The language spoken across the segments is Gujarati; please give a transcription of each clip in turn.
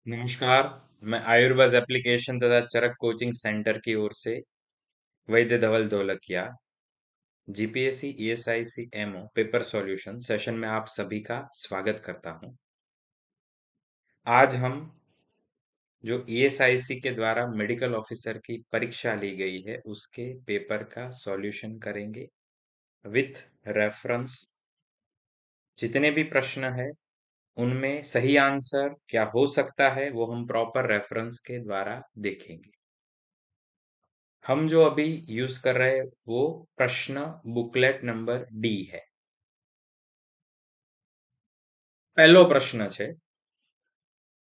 नमस्कार। मैं आयुर्वेद एप्लीकेशन तथा चरक कोचिंग सेंटर की ओर से वैद्य Dhaval Dholakiya GPSC ESIC MO paper solution session में आप सभी का स्वागत करता हूं। आज हम जो ईएसआईसी के द्वारा मेडिकल ऑफिसर की परीक्षा ली गई है उसके पेपर का सॉल्यूशन करेंगे विथ रेफरेंस। जितने भी प्रश्न है उनमें सही आंसर क्या हो सकता है वो हम प्रॉपर रेफरेंस के द्वारा देखेंगे। हम जो अभी यूज कर रहे हैं वो प्रश्न बुकलेट नंबर डी है। पहलो प्रश्न છે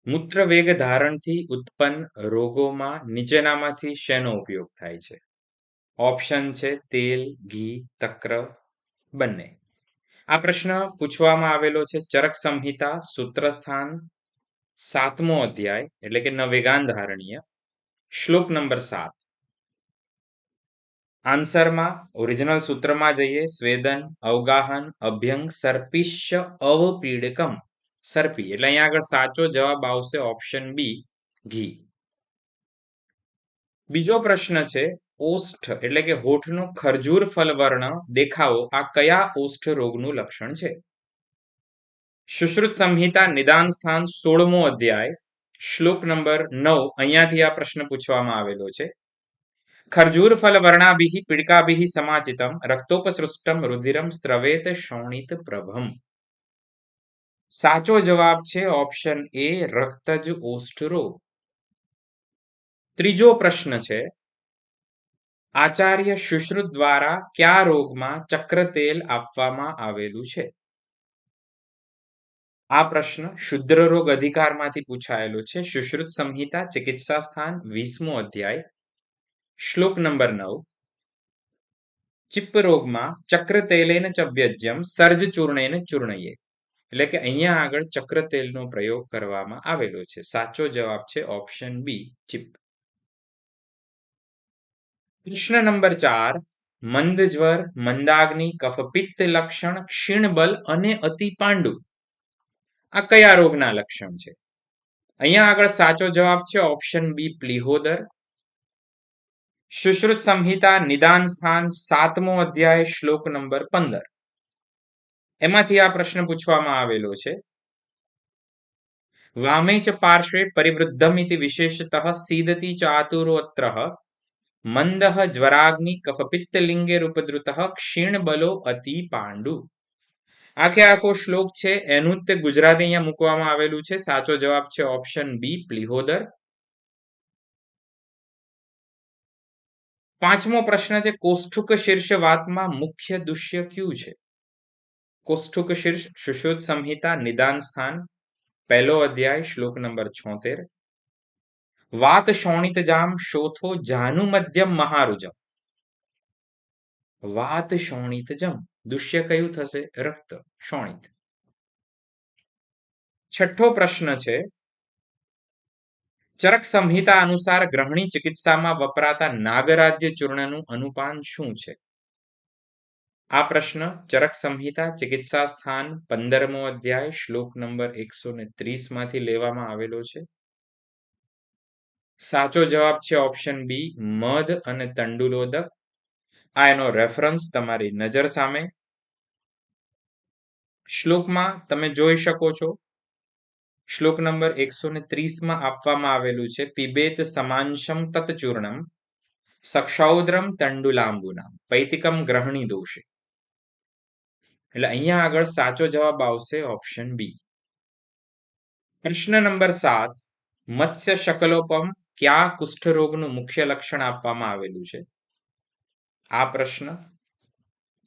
મૂત્રવેગ ધારણથી ઉત્પન્ન રોગોમાં નીચેનામાંથી શેનો ઉપયોગ થાય છે? ઓપ્શન છે તેલ, ઘી, તક્ર, બંને. આ પ્રશ્ન પૂછવામાં આવેલો છે ચરક સંહિતા સૂત્રસ્થાન 7મો અધ્યાય એટલે કે નવેગાન ધારણીય શ્લોક નંબર 7. આન્સરમાં ઓરિજિનલ સૂત્રમાં જઈએ સ્વેદન, અવગાહન, અભ્યંગ, સર્પિશ્ય, અવપીડકમ. સર્પી એટલે અહીંયા આગળ સાચો જવાબ આવશે ઓપ્શન બી ઘી. બીજો પ્રશ્ન છે ઓષ્ઠ એટલે કે હોઠનો ખરજૂર ફલવર્ણ દેખાવો આ કયા ઓષ્ઠ રોગનું લક્ષણ છે? સુશ્રુત સંહિતા નિદાન સ્થાન 16મો અધ્યાય શ્લોક નંબર 9 અહીંયાથી આ પ્રશ્ન પૂછવામાં આવેલો છે. ખરજૂર ફલ વર્ણાભિઃ પીડકાભિઃ સમાચિતમ રક્તોપસૃષ્ટમ રુધિરમ સ્રવેત શોણિત પ્રભમ. સાચો જવાબ છે ઓપ્શન એ રક્તજ ઓષ્ઠ રોગ. ત્રીજો પ્રશ્ન છે આચાર્ય સુશ્રુત દ્વારા કયા રોગમાં ચક્રતેલ આપવામાં આવેલું છે? આ પ્રશ્ન શુદ્ર રોગ અધિકારમાંથી પૂછાયેલો છે. સુશ્રુત સંહિતા ચિકિત્સા સ્થાન 20મો અધ્યાય શ્લોક નંબર 9. ચિપ્પ રોગમાં ચક્રતેલેન ચવ્યજ્યમ સર્જ ચૂર્ણેન ચૂર્ણયે એટલે કે અહીંયા આગળ ચક્રતેલનો પ્રયોગ કરવામાં આવેલો છે. સાચો જવાબ છે ઓપ્શન બી ચિપ્પ. પ્રશ્ન નંબર 4. મંદ જ્વર, મંદાગ્નિ, કફપિત્ત લક્ષણ, ક્ષીણબલ અને અતિ પાંડુ આ કયા રોગના લક્ષણ છે? અહીંયા આગળ સાચો જવાબ છે ઓપ્શન બી પ્લિહોદર. સુશ્રુત સંહિતા નિદાન સ્થાન 7મો અધ્યાય શ્લોક નંબર 15. એમાંથી આ પ્રશ્ન પૂછવામાં આવેલો છે વામે ચ પાર્શ્વે પરિવૃદ્ધમ ઇતિ વિશેષતઃ સીદતિ ચ આતુરોત્રઃ મંદઃ જ્વરાગ્નિ કફપિત્ત લિંગે રૂપદ્રુતઃ ક્ષીણબલો અતિ પાંડુ. આખે આખો શ્લોક છે એનું જ તે ગુજરાતી અહીંયા મૂકવામાં આવેલું છે. સાચો જવાબ છે ઓપ્શન બી પ્લિહોદર. પાંચમો પ્રશ્ન છે કોષ્ઠુક શીર્ષ વાતમાં મુખ્ય દુષ્ય કયું છે? કોષ્ઠુક શીર્ષ સુશ્રુત સંહિતા નિદાન સ્થાન પહેલો અધ્યાય શ્લોક નંબર 76. વાત શોણિત જામ શોથો જાનુ મધ્યમ મહારુજમ. વાત શોણિત જમ દુષ્ય કયું થશે? રક્ત શોણિત. છઠ્ઠો પ્રશ્ન છે ચરક સંહિતા અનુસાર ગ્રહણી ચિકિત્સામાં વપરાતા નાગરાજ્ય ચૂર્ણનું અનુપાન શું છે? આ પ્રશ્ન ચરક સંહિતા ચિકિત્સા સ્થાન 15મો અધ્યાય શ્લોક નંબર 130 માંથી લેવામાં આવેલો છે. સાચો જવાબ છે ઓપ્શન બી મધ અને તંડુલોદક. આ એનો રેફરન્સ તમારી નજર સામે શ્લોકમાં તમે જોઈ શકો છો. શ્લોક નંબર 130માં આપવામાં આવેલું છે પિબેત સમાંશમ તત્ચૂર્ણમ સક્ષૌદ્રમ તંડુલાંબુનામ પૈતિકમ ગ્રહણી દોષે. એટલે અહીંયા આગળ સાચો જવાબ આવશે ઓપ્શન બી. પ્રશ્ન નંબર 7. મત્સ્ય શકલોપમ કયા કુષ્ઠરોગનું મુખ્ય લક્ષણ આપવામાં આવેલું છે? આ પ્રશ્ન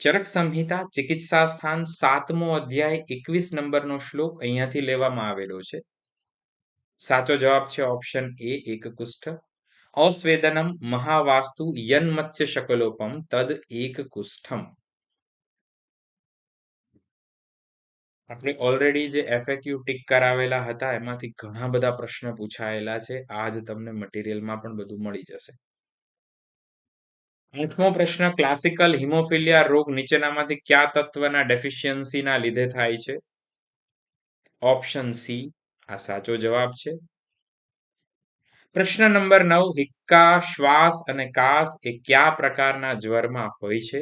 ચરક સંહિતા ચિકિત્સા સ્થાન 7મો અધ્યાય 21 નંબરનો શ્લોક અહીંયાથી લેવામાં આવેલો છે. સાચો જવાબ છે ઓપ્શન એ એક કુષ્ઠ. अस्वेदनम महावास्तु यन मत्स्य शकलोपम तद एक कुष्ठम. આપણે ઓલરેડી જે એફએક્યુ ટિક કરાવેલા હતા એમાંથી ઘણા બધા પ્રશ્ન પૂછાયેલા છે. આજ તમને મટીરિયલમાં પણ બધું મળી જશે. આઠમો પ્રશ્ન ક્લાસિકલ હિમોફિલિયા રોગ નીચેનામાંથી કયા તત્વના ડેફિશિયન્સીના લીધે થાય છે? ઓપ્શન સી આ સાચો જવાબ છે. પ્રશ્ન નંબર 9, હિક્કા, શ્વાસ અને કાસ એ કયા પ્રકારના જ્વરમાં હોય છે?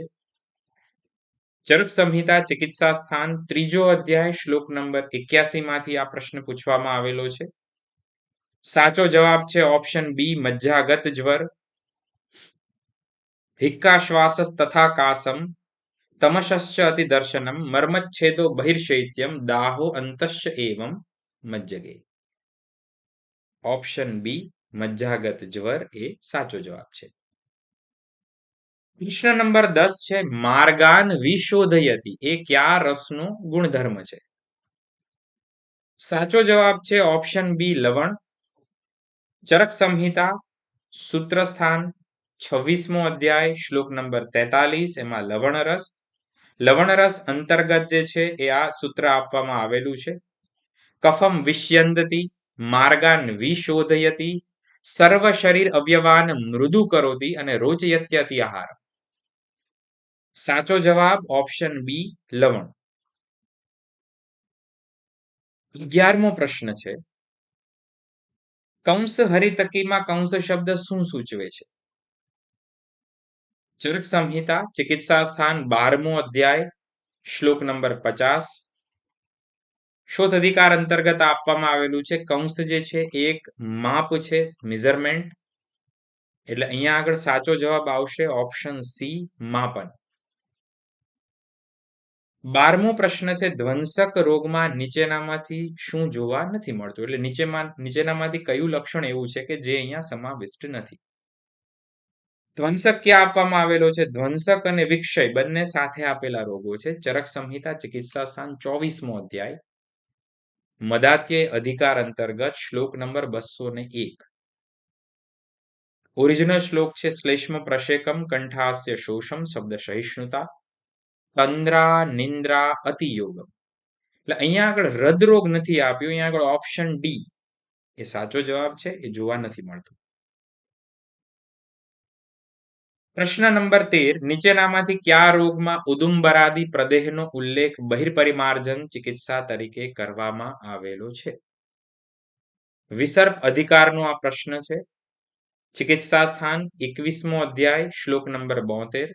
ચરક સંહિતા ચિકિત્સા સ્થાન 3જો અધ્યાય શ્લોક નંબર 81 માંથી આ પ્રશ્ન પૂછવામાં આવેલો છે. સાચો જવાબ છે ઓપ્શન બી, મજ્જાગત જ્વર. હિક્કા શ્વાસ તથા કાસમ તમશશ્ચ અતિદર્શનમ મર્મચ્છેદો બહિર્શૈત્યમ દાહો અંતશ્ચ એવમ મજ્જગે. ઓપ્શન બી, મજ્જાગત જ્વર એ સાચો જવાબ છે. પ્રશ્ન નંબર 10 છે, માર્ગાન વિશોધયતિ એ કયા રસનો ગુણધર્મ છે? સાચો જવાબ છે ઓપ્શન બી, લવણ. ચરક સંહિતા સૂત્ર સ્થાન 26મો અધ્યાય શ્લોક નંબર 43 એમાં લવણ રસ. લવણ રસ અંતર્ગત જે છે એ આ સૂત્ર આપવામાં આવેલું છે. કફમ વિષ્યંદતી, માર્ગાન વિશોધયતી, સર્વ શરીર અવયવાન મૃદુ કરોતી અને રોચયત્યતિ આહાર. સાચો જવાબ ઓપ્શન બી, લવણ. 11મો પ્રશ્ન છે, કંસ હરિતકીમાં કંસ શબ્દ શું સૂચવે છે? ચરક સંહિતા ચિકિત્સા સ્થાન 12મો અધ્યાય શ્લોક નંબર 50. શોધ અધિકાર અંતર્ગત આપવામાં આવેલું છે. કંસ જે છે એક માપ છે, મેઝરમેન્ટ. એટલે અહીંયા આગળ સાચો જવાબ આવશે ઓપ્શન સી, માપન. 12મો પ્રશ્ન છે, ધ્વંસક રોગમાં નીચેનામાંથી શું જોવા નથી મળતું? એટલે નીચેનામાંથી કયું લક્ષણ એવું છે કે જે અહીંયા સમાવિષ્ટ નથી? ધ્વંસક ક્યાં આપવામાં આવેલો છે? ધ્વંસક અને વિક્ષય બંને સાથે આપેલા રોગો છે. ચરક સંહિતા ચિકિત્સા સ્થાન 24મો અધ્યાય મદાત્ય અધિકાર અંતર્ગત શ્લોક નંબર 201. ઓરિજિનલ શ્લોક છે, શ્લેષ્મ પ્રશેકમ કંઠાસ્ય શોષમ શબ્દ સહિષ્ણુતા તંદ્રા નિંદ્રા અતિયોગમ. એટલે અહીંયા આગળ હૃદરોગ નથી આપ્યું, અહીંયા આગળ ઓપ્શન ડી એ સાચો જવાબ છે, એ જોવા નથી મળતું. પ્રશ્ન નંબર 13, નીચેનામાંથી કયા રોગમાં ઉદુંબરાદી પ્રદેહનો ઉલ્લેખ બહિર્પરિમાર્જન ચિકિત્સા તરીકે કરવામાં આવેલો છે? વિસર્પ અધિકારનો આ પ્રશ્ન છે. ચિકિત્સા સ્થાન 21મો અધ્યાય શ્લોક નંબર 72.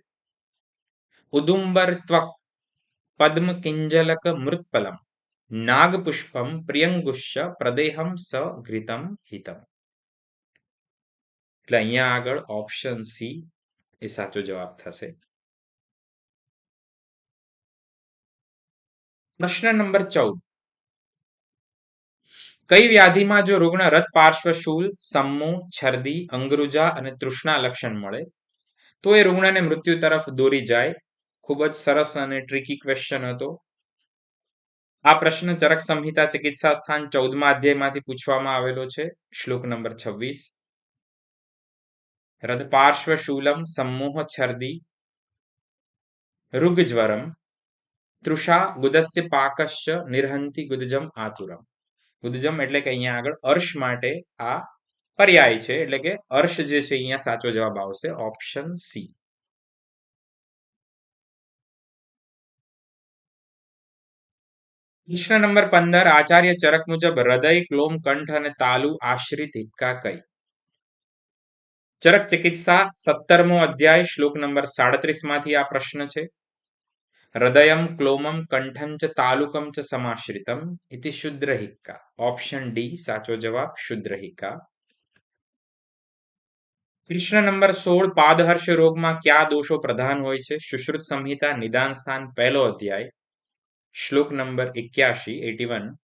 ઉદુંબર ત્વક પદ્મ કિંજલક મૃતપલમ નાગપુષ્પમ પ્રિયંગુશ્ય પ્રદેહમ સ ઘૃતમ હિતમ. એટલે અહીંયા આગળ ઓપ્શન સી એ સાચો જવાબ થશે. પ્રશ્ન નંબર 14, કઈ વ્યાધિમાં જો રૂગ્ણ રથ પાર્શ્વશૂલ, સમમો, છર્દી, અંગરુજા અને તૃષ્ણા લક્ષણ મળે તો એ રૂગ્ણને મૃત્યુ તરફ દોરી જાય? ખૂબ જ સરસ અને ટ્રિકી ક્વેશ્ચન હતો. આ પ્રશ્ન ચરક સંહિતા ચિકિત્સા સ્થાન 14મા અધ્યાયમાંથી પૂછવામાં આવેલો છે. શ્લોક નંબર 26. રદ પાર્શ્વશૂલમ સમમોહ છર્દી રુગજ્વરમ તૃષા ગુદસ્ય પાકશ્ય નિર્હંતિ ગુદજમ આતુરમ. ગુદજમ એટલે કે અહીંયા આગળ અર્શ માટે આ પર્યાય છે, એટલે કે અર્શ જે છે અહીંયા સાચો જવાબ આવશે ઓપ્શન સી. પ્રશ્ન નંબર 15, આચાર્ય ચરક મુજબ હૃદય, ક્લોમ, કંઠ અને તાલુ આશ્રિત હિક્કા કઈ? ચરક ચિકિત્સા 17મો અધ્યાય શ્લોક નંબર 37 માંથી આ પ્રશ્ન છે. હૃદયમ ક્લોમમ કંઠમ ચ તાલુકમ ચ સમાશ્રિતમ ઇતિ શુદ્ર હિક્કા. ઓપ્શન ડી સાચો જવાબ, શુદ્ર હિક્કા. પ્રશ્ન નંબર 16, પાદહર્ષ રોગમાં કયા દોષો પ્રધાન હોય છે? સુશ્રુત સંહિતા નિદાન સ્થાન 1લો અધ્યાય શ્લોક નંબર 81.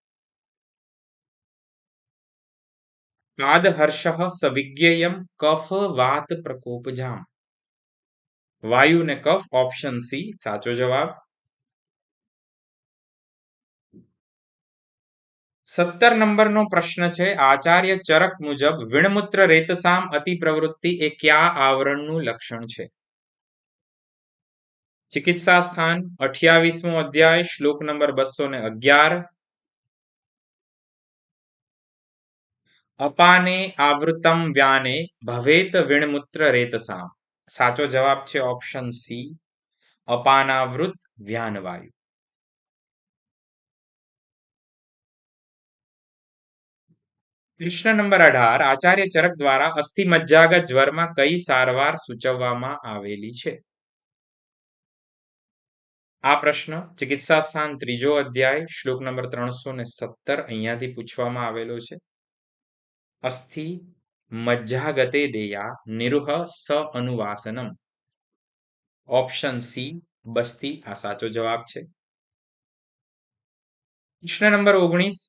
પાદહર્ષ સવિજ્ઞેયમ કફ વાત પ્રકોપજામ. વાયુ ને કફ, ઓપ્શન સી સાચો જવાબ. 17 નંબરનો પ્રશ્ન છે, આચાર્ય ચરક મુજબ વિણમૂત્ર રેતસામ અતિ પ્રવૃત્તિ એ કયા આવરણનું લક્ષણ છે? ચિકિત્સા સ્થાન 28મો અધ્યાય શ્લોક નંબર 211. અપાને આવૃતમ વ્યાને ભવેત વિણમૂત્ર રેતસામ. સાચો જવાબ છે ઓપ્શન સી, અપાનાવૃત વ્યાનવાયુ. પ્રશ્ન નંબર 18 આચાર્ય ચરક દ્વારા અસ્થિ મજ્જાગત જ્વરમાં કઈ સારવાર સૂચવવામાં આવેલી છે? આ પ્રશ્ન ચિકિત્સા સ્થાન ત્રીજો અધ્યાય શ્લોક નંબર 317 અહીંયાથી પૂછવામાં આવેલો છે. અસ્થિ મજ્જાગતે દેયા નિરુહ સ અનુવાસનમ. ઓપ્શન સી બસ્તી આ સાચો જવાબ છે. પ્રશ્ન નંબર 19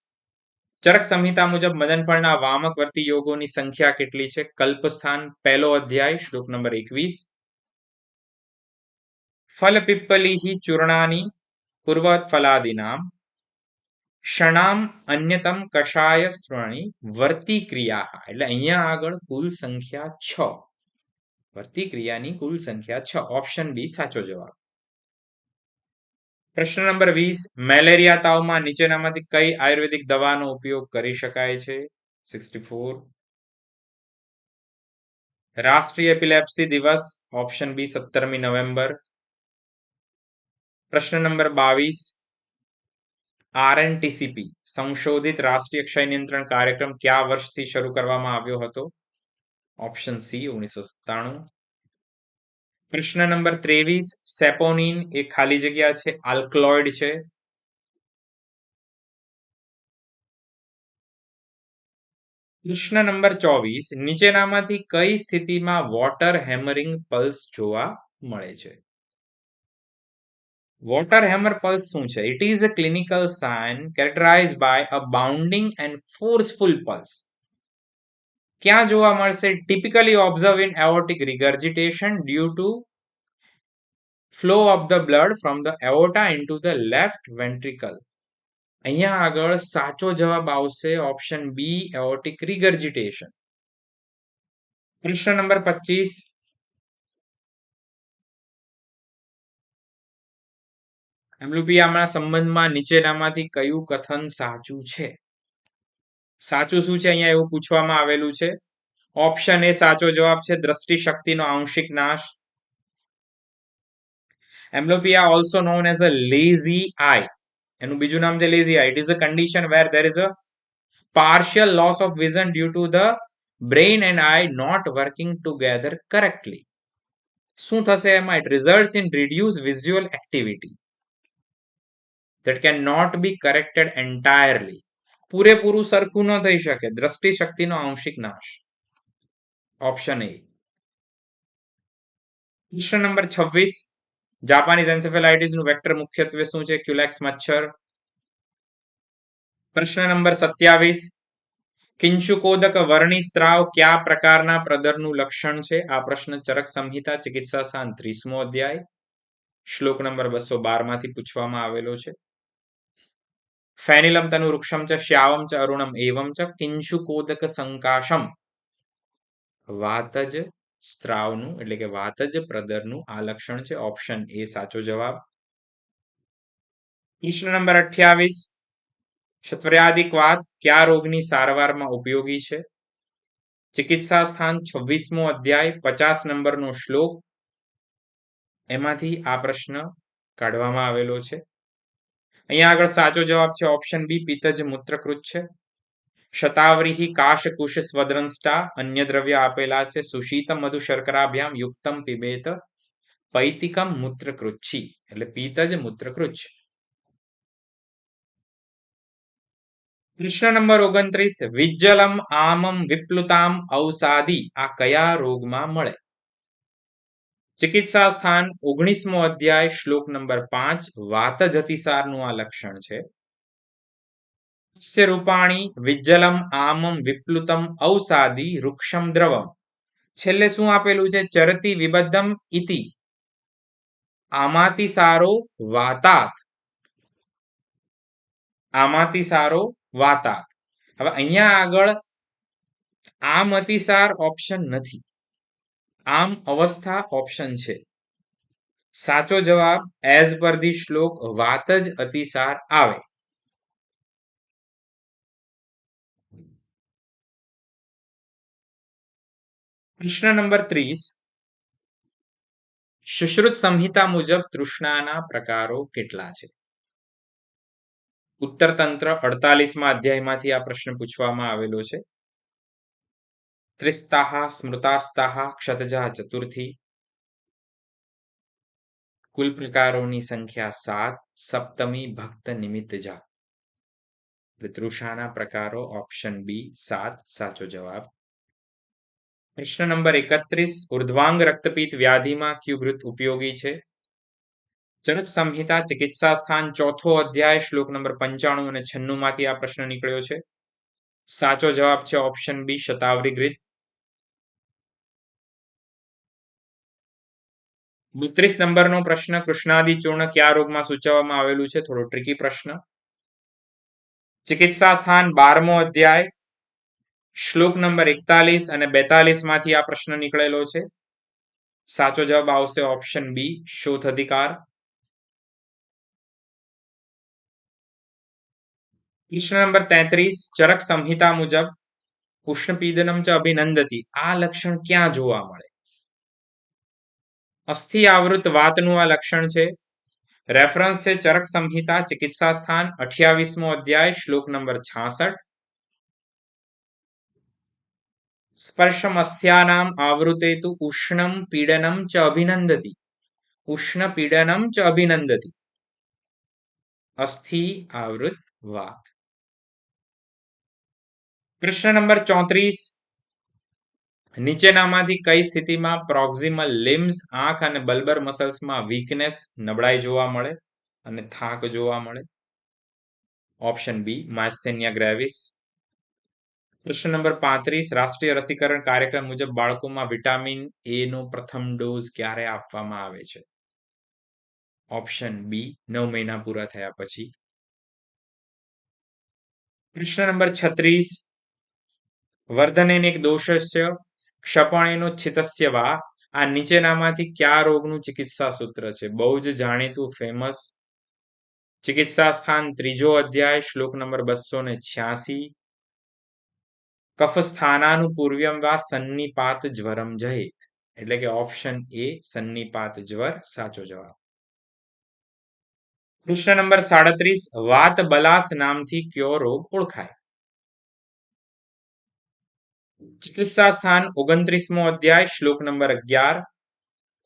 ચરક સંહિતા મુજબ મદનફળના વામકવર્તી યોગોની સંખ્યા કેટલી છે? કલ્પસ્થાન પહેલો અધ્યાય શ્લોક નંબર 21. ફલ પિપ્પલિહિ ચૂર્ણાની પૂર્વત ફલાદિનામ ક્ષણામ અન્યતમ કષાય સ્ત્રણી વર્તી ક્રિયા. એટલે અહીંયા આગળ કુલ સંખ્યા 6. વર્તી ક્રિયાની કુલ સંખ્યા 6. ઓપ્શન બી સાચો જવાબ. પ્રશ્ન નંબર 20 મેલેરિયા તાવમાં નીચેનામાંથી કઈ આયુર્વેદિક દવાનો ઉપયોગ કરી શકાય છે? 64. રાષ્ટ્રીય એપિલેપ્સી દિવસ. ઓપ્શન બી 17મી નવેમ્બર. પ્રશ્ન નંબર 22 આરએનટીસીપી સંશોધિત રાષ્ટ્રીય ક્ષય નિયંત્રણ કાર્યક્રમ કયા વર્ષથી શરૂ કરવામાં આવ્યો હતો? Option C 1997. પ્રશ્ન નંબર 23 સેપોનિન એ ખાલી જગ્યા છે આલ્કલોઇડ છે. પ્રશ્ન નંબર 24 નીચેનામાંથી કઈ સ્થિતિમાં વોટર હેમરિંગ પલ્સ જોવા મળે છે? વોટર હેમર પલ્સ શું છે? It is a clinical sign characterized by a bounding and forceful pulse. ક્યાં જોવા મળશે? Typically observe in aortic regurgitation due to flow of the blood from the aorta into the left ventricle. અહીંયા આગળ સાચો જવાબ આવશે ઓપ્શન બી એઓર્ટિક રિગર્જિટેશન. પ્રશ્ન નંબર 25 એમ્બ્લોપિયાના સંબંધમાં નીચેનામાંથી કયું કથન સાચું છે? સાચું શું છે અહીંયા એવું પૂછવામાં આવેલું છે. ઓપ્શન એ સાચો જવાબ છે દ્રષ્ટિ શક્તિનો આંશિક નાશ. Amblyopia also known as a lazy eye. એનું બીજું નામ છે lazy eye. It is a condition where there is a partial loss of vision due to the brain and eye not working together correctly. શું થશે એમાં? It results in reduced visual activity that cannot be corrected entirely. પૂરેપૂરું સરખું ન થઈ શકે. દ્રષ્ટિ શક્તિનો આંશિક નાશ. Option A. પ્રશ્ન નંબર 26 જાપાનીઝ એન્સેફેલાઇટિસનું વેક્ટર મુખ્યત્વે શું છે? ક્યુલેક્સ મચ્છર. પ્રશ્ન નંબર 27 કિંશુકોદક વર્ણી સ્ત્રાવ કયા પ્રકારના પ્રદરનું લક્ષણ છે? આ પ્રશ્ન ચરક સંહિતા ચિકિત્સા સ્થાન 30મો અધ્યાય શ્લોક નંબર 212 માંથી પૂછવામાં આવેલો છે. ફેનિલમ તનુ વૃક્ષમ ચ શ્યાવમ ચ અરુણમ એવમ ચ કિંશુકોદક સંકાશમ. વાતજ સ્ત્રાવનું એટલે કે વાતજ પ્રદરનું આ લક્ષણ છે. ઓપ્શન એ સાચો જવાબ. પ્રશ્ન નંબર 28 ક્ષત્રયાદિક વાત કયા રોગની સારવારમાં ઉપયોગી છે? ચિકિત્સા સ્થાન 26મો અધ્યાય 50 નંબરનો શ્લોક એમાંથી આ પ્રશ્ન કાઢવામાં આવેલો છે. અહીંયા આગળ સાચો જવાબ છે ઓપ્શન બી પિત્તજ મૂત્રકૃત છે. શતાવરી કાશકુશ સ્વદ્રંષ્ટા અન્ય દ્રવ્ય આપેલા છે. સુશીતમ મધુ શર્કરાભ્યામ યુક્તમ પિબેત પૈતિકમ મૂત્રકૃચ્છી એટલે પિત્તજ મૂત્રકૃચ્છ. પ્રશ્ન નંબર 29 વિજ્જલમ આમમ વિપ્લુતામ ઔસાદી આ કયા રોગમાં મળે? ચિકિત્સા સ્થાન 19મો અધ્યાય શ્લોક નંબર 5 વાતજ અતિસારનું આ લક્ષણ છે. રૂપાણી વિજ્જલમ આમમ વિપ્લુતમ ઔસાદી વૃક્ષમ દ્રવમ. છેલ્લે શું આપેલું છે? ચરતી વિબદ્ધમ ઇતિ આમાંથી સારો વાતાત. આમાંથી સારો વાતાત. હવે અહીંયા આગળ આમ અતિસાર ઓપ્શન નથી. આમ અવસ્થા ઓપ્શન છે. સાચો જવાબ એઝ પર ધી શ્લોક વાતજ અતિસાર આવે. પ્રશ્ન નંબર 30 સુશ્રુત સંહિતા મુજબ તૃષ્ણાના પ્રકારો કેટલા છે? ઉત્તરતંત્ર 48મા અધ્યાયમાંથી આ પ્રશ્ન પૂછવામાં આવેલો છે. ત્રિસ્તાહ સ્મૃતાસ્તાહ ક્ષતજા ચતુર્થી. કુલ પ્રકારોની સંખ્યા 7, સપ્તમી ભક્ત નિમિત્તજા. તૃષાના પ્રકારો ઓપ્શન બી 7 સાચો જવાબ. પ્રશ્ન નંબર 31, ઉર્ધ્વાંગ રક્તપિત્ત વ્યાધિમાં કયું ઘૃત ઉપયોગી છે? ચરક સંહિતા ચિકિત્સા સ્થાન ચોથો અધ્યાય શ્લોક નંબર 95 અને 96 માંથી આ પ્રશ્ન નીકળ્યો છે. સાચો જવાબ છે ઓપ્શન બી શતાવરી ઘૃત. 32 નંબરનો પ્રશ્ન, કૃષ્ણાદિ ચૂર્ણ કયા રોગમાં સૂચવવામાં આવેલું છે? થોડો ટ્રિકી પ્રશ્ન. ચિકિત્સા સ્થાન 12મો અધ્યાય શ્લોક નંબર 41 અને 42 માંથી આ પ્રશ્ન નીકળેલો છે. સાચો જવાબ આવશે ઓપ્શન બી શોથ અધિકાર. પ્રશ્ન નંબર 33, ચરક સંહિતા મુજબ ઉષ્ણપીડનમ ચ અભિનંદતી આ લક્ષણ ક્યાં જોવા મળે? અસ્થિ આવૃત વાતનું આ લક્ષણ છે. રેફરન્સ છે ચરક સંહિતા ચિકિત્સા સ્થાન 28મો અધ્યાય શ્લોક નંબર 66. સ્પર્શમ અસ્થ્યાનામ આવૃતે તુ ઉષ્ણમ પીડનમ ચ અભિનંદતી. ઉષ્ણ પીડનમ ચ અભિનંદતી. અસ્થિ આવૃત વાત. પ્રશ્ન નંબર 34, નીચેનામાંથી કઈ સ્થિતિમાં પ્રોક્સિમલ લિમ્સ આંખ અને બલ્બર મસલ્સમાં વીકનેસ નબળાઈ જોવા મળે અને થાક જોવા મળે? Option B myasthenia gravis. પ્રશ્ન નંબર 35, રાષ્ટ્રીય રસીકરણ કાર્યક્રમ મુજબ બાળકોમાં વિટામિન એ નો પ્રથમ ડોઝ ક્યારે આપવામાં આવે છે? ઓપ્શન બી 9 મહિના પૂરા થયા પછી. પ્રશ્ન નંબર 36, વર્ધનેન એક દોષસ્ય ક્ષપણેનો છિતસ્ય વા આ નીચેનામાંથી કયા રોગનું ચિકિત્સા સૂત્ર છે? બહુ જ જાણીતું ફેમસ. ચિકિત્સા સ્થાન 3જો અધ્યાય શ્લોક નંબર 286. કફ સ્થાનાનું પૂર્વ્યમ વા સન્નિપાત જ્વરમ જયેત. એટલે કે ઓપ્શન એ સન્નિપાત જ્વર સાચો જવાબ. પ્રશ્ન નંબર 37, વાત બલાસ નામથી કયો રોગ ઓળખાય? ચિકિત્સા સ્થાન 29મો અધ્યાય શ્લોક નંબર 11.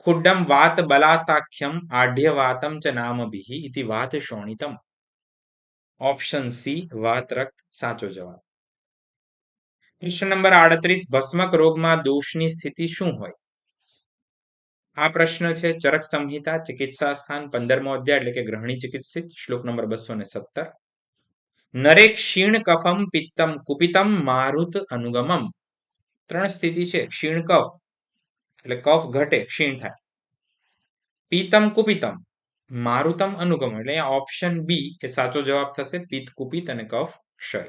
ખુડ્ડમ વાત બલાસાખ્યમ આઢ્ય વાતમ ચ નામભિઃ ઇતિ વાત શોણિતમ. ઓપ્શન સી વાત રક્ત સાચો જવાબ. પ્રશ્ન નંબર 38, ભસ્મક રોગમાં દોષની સ્થિતિ શું હોય? આ પ્રશ્ન છે ચરક સંહિતા ચિકિત્સા સ્થાન 15મો અધ્યાય એટલે કે ગ્રહણી ચિકિત્સિત શ્લોક નંબર 217. નરે ક્ષીણ કફમ પિત્તમ કુપિતમ મારુત અનુગમમ. 3 સ્થિતિ છે. ક્ષીણ કફ એટલે કફ ઘટે ક્ષીણ થાય. પીતમ કુપિતમ મારુતમ અનુગમ એટલે ઓપ્શન બી એ સાચો જવાબ થશે. પિત્ત કુપિત અને કફ ક્ષય.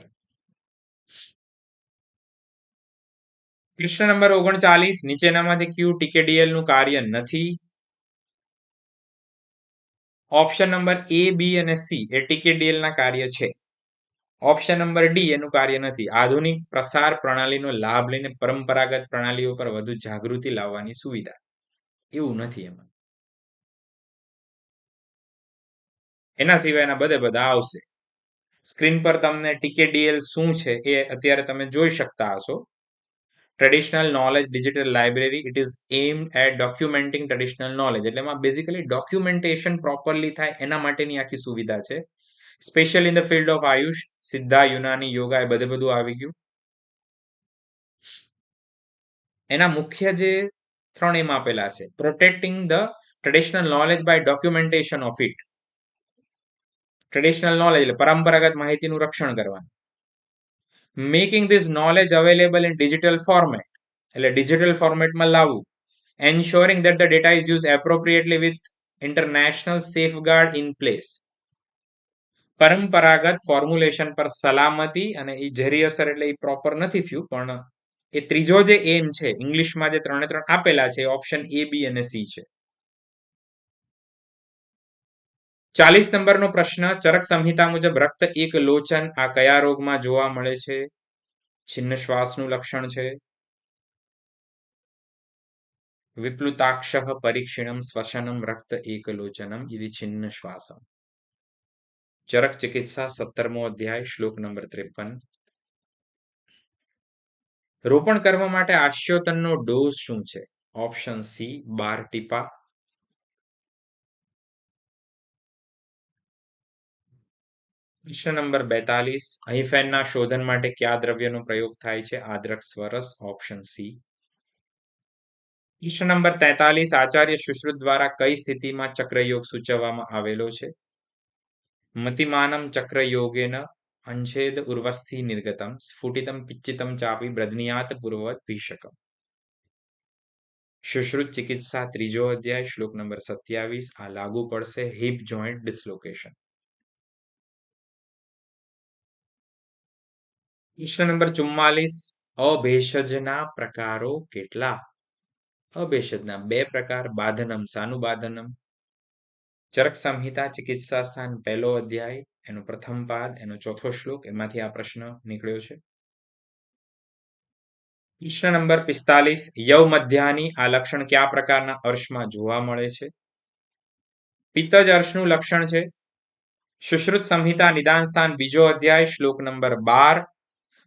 પ્રશ્ન નંબર 39, નીચેનામાંથી કયું ટીકેડીએલ નું કાર્ય નથી? ઓપ્શન નંબર એ બી અને સી એ ટીકેડીએલ ના કાર્ય છે. ઓપ્શન નંબર ડી એનું કાર્ય નથી. આધુનિક પ્રસાર પ્રણાલીનો લાભ લઈને પરંપરાગત પ્રણાલીઓ પર વધુ જાગૃતિ લાવવાની સુવિધા. એવું નથી એમાં. એના સિવાયના બધા આવશે. સ્ક્રીન પર તમને ટીકેડીએલ શું છે એ અત્યારે તમે જોઈ શકતા હશો. Traditional knowledge digital library. It is aimed at documenting traditional knowledge. એટલે એમાં બેઝિકલી ડોક્યુમેન્ટેશન પ્રોપરલી થાય એના માટેની આખી સુવિધા છે. Special in the field of AYUSH, Siddha, Unani, yoga એ બધું આવી ગયું. એના મુખ્ય જે 3 એમ આપેલા છે. Protecting the traditional knowledge by documentation of it. Traditional knowledge એટલે પરંપરાગત માહિતીનું રક્ષણ કરવાનું. Making this knowledge available in digital format એટલે ડિજિટલ ફોર્મેટમાં લાવવું. Ensuring that the data is use appropriately with international safeguard in place. પરંપરાગત ફોર્મ્યુલેશન પર સલામતી અને એ ઝેરી અસર એટલે એ પ્રોપર નથી થયું પણ એ ત્રીજો જે એમ છે ઇંગ્લિશમાં જે 3 આપેલા છે ઓપ્શન એ બી અને સી છે. 40 નંબરનો પ્રશ્ન, ચરક સંહિતા મુજબ રક્ત એક લોચન આ કયા રોગમાં જોવા મળે છે? છિન્ન શ્વાસનું લક્ષણ છે. વિપ્લુતાક્ષ પરીક્ષિણમ શ્વસનમ રક્ત એકલોચનમ ઇતિ છિન્ન શ્વાસમ. ચરક ચિકિત્સા 17મો અધ્યાય શ્લોક નંબર 53. રોપણ કરવા માટે આશ્યોતનનો ડોઝ શું છે? ઓપ્શન સી 12 ટીપા. પ્રશ્ન નંબર 42, અહિફેનના શોધન માટે કયા દ્રવ્યનો પ્રયોગ થાય છે? આદ્રક સ્વરસ. Option C. પ્રશ્ન નંબર 43, આચાર્ય સુશ્રુત દ્વારા કઈ સ્થિતિમાં ચક્રયોગ સૂચવવામાં આવેલો છે? મતિમાનમ ચક્રયોગેન અંછેદ ઉર્વસ્થિ નિર્ગતમ સ્ફુટિતમ પિચ્ચિતમ ચાપી બ્રધ્નિયાત પૂર્વવત ભીષકમ. સુશ્રુત ચિકિત્સા ત્રીજો અધ્યાય શ્લોક નંબર 27. આ લાગુ પડશે હિપ જોઈન્ટ ડિસ્લોકેશન. પ્રશ્ન નંબર 44, અભેષજના પ્રકારો કેટલા? અભેષજના બે પ્રકાર, બાધનમ સાનુબાધનમ. ચરક સંહિતા ચિકિત્સા સ્થાન પહેલો અધ્યાય એનો પ્રથમ પાદ એનો ચોથો શ્લોક, એમાંથી આ પ્રશ્ન નીકળ્યો છે. પ્રશ્ન નંબર 45, યવ મધ્યાની આ લક્ષણ કયા પ્રકારના અર્શમાં જોવા મળે છે? પિત્તજ અર્શનું લક્ષણ છે. સુશ્રુત સંહિતા નિદાન સ્થાન બીજો અધ્યાય શ્લોક નંબર 12.